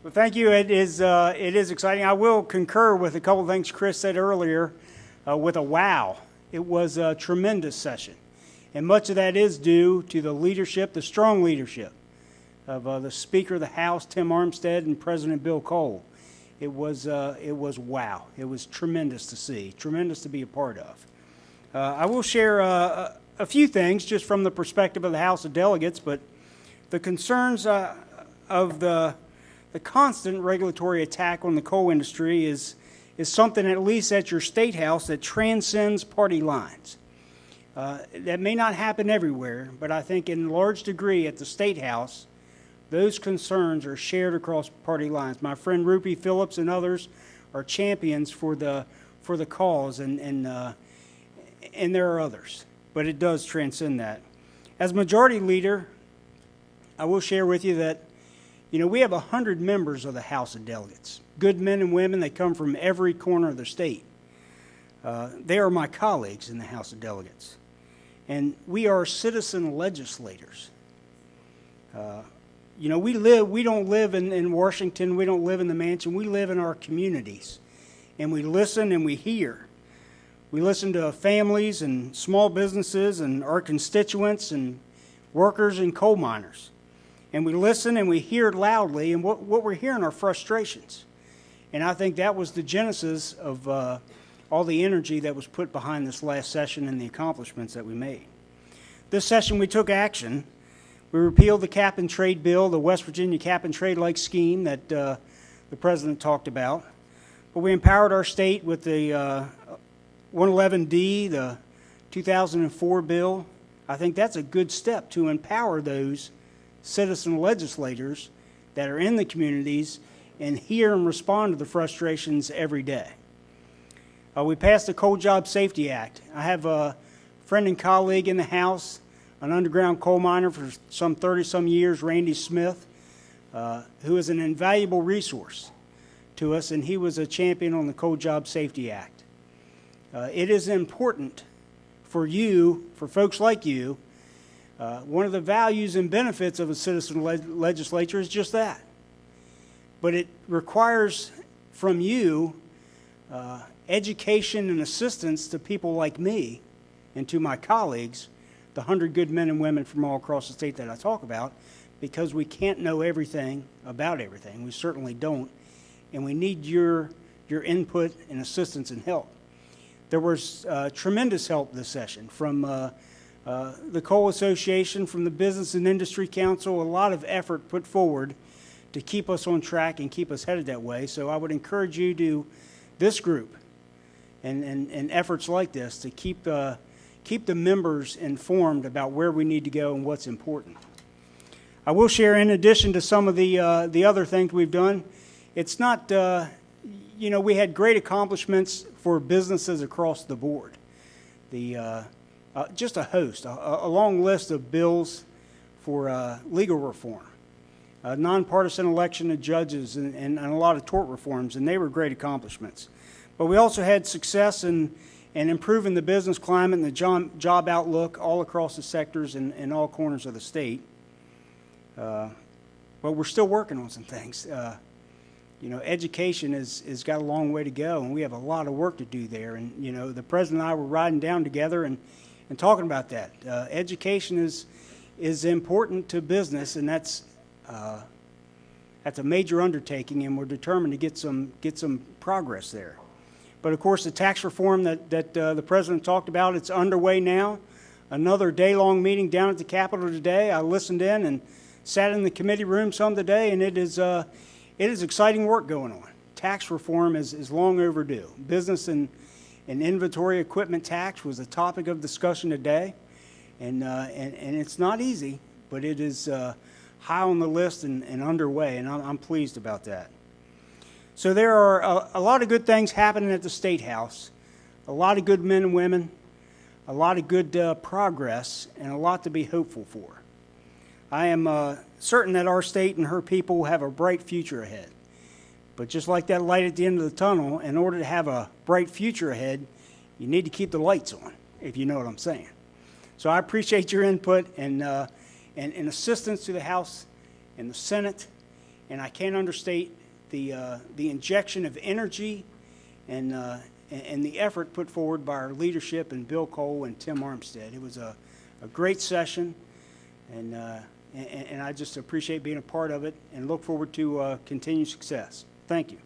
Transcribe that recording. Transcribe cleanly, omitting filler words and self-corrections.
Well, thank you. It is exciting. I will concur with a couple of things Chris said earlier with a wow. It was a tremendous session. And much of that is due to the leadership, the strong leadership of the Speaker of the House, Tim Armstead, and President Bill Cole. It was wow. It was tremendous to see, tremendous to be a part of. I will share a few things just from the perspective of the House of Delegates, but the concerns of the constant regulatory attack on the coal industry is something, at least at your state house, that transcends party lines. That may not happen everywhere, but I think in large degree at the state house, those concerns are shared across party lines. My friend Rupi Phillips and others are champions for the cause, and there are others, but it does transcend that. As majority leader, I will share with you that we have 100 members of the House of Delegates, good men and women that come from every corner of the state. They are my colleagues in the House of Delegates, and we are citizen legislators. We don't live in Washington, we don't live in the mansion, we live in our communities, and we listen and we hear. We listen to families and small businesses and our constituents and workers and coal miners. And we listen and we hear loudly, and what we're hearing are frustrations. And I think that was the genesis of all the energy that was put behind this last session and the accomplishments that we made. This session we took action. We repealed the cap-and-trade bill, the West Virginia cap-and-trade-like scheme that the President talked about. But we empowered our state with the 111D, the 2004 bill. I think that's a good step to empower those citizen legislators that are in the communities and hear and respond to the frustrations every day. We passed the Coal Job Safety Act. I have a friend and colleague in the House, an underground coal miner for some 30-some years, Randy Smith, who is an invaluable resource to us, and he was a champion on the Coal Job Safety Act. It is important for you, for folks like you. One of the values and benefits of a citizen legislature is just that. But it requires from you education and assistance to people like me and to my colleagues, the 100 good men and women from all across the state that I talk about, because we can't know everything about everything. We certainly don't. And we need your input and assistance and help. There was tremendous help this session from the Coal Association, from the Business and Industry Council, a lot of effort put forward to keep us on track and keep us headed that way. So I would encourage you to, this group and efforts like this, to keep the members informed about where we need to go and what's important. I will share, in addition to some of the other things we've done, it's not, we had great accomplishments for businesses across the board. Just a host, a long list of bills for legal reform, nonpartisan election of judges, and a lot of tort reforms, and they were great accomplishments. But we also had success in improving the business climate and the job outlook all across the sectors and all corners of the state. But we're still working on some things. Education has got a long way to go, and we have a lot of work to do there. And, the President and I were riding down together and talking about that. Education is important to business, and that's a major undertaking, and we're determined to get some progress there. But of course, the tax reform that the President talked about, it's underway now. Another day-long meeting down at the Capitol today. I listened in and sat in the committee room some today, and it is exciting work going on. Tax reform is long overdue. Business and inventory equipment tax was a topic of discussion today, and it's not easy, but it is high on the list and underway, and I'm pleased about that. So there are a lot of good things happening at the State House, a lot of good men and women, a lot of good progress, and a lot to be hopeful for. I am certain that our state and her people will have a bright future ahead. But just like that light at the end of the tunnel, in order to have a bright future ahead, you need to keep the lights on, if you know what I'm saying. So I appreciate your input and assistance to the House and the Senate and I can't understate the injection of energy and the effort put forward by our leadership and Bill Cole and Tim Armstead. It was a great session, and I just appreciate being a part of it and look forward to continued success. Thank you.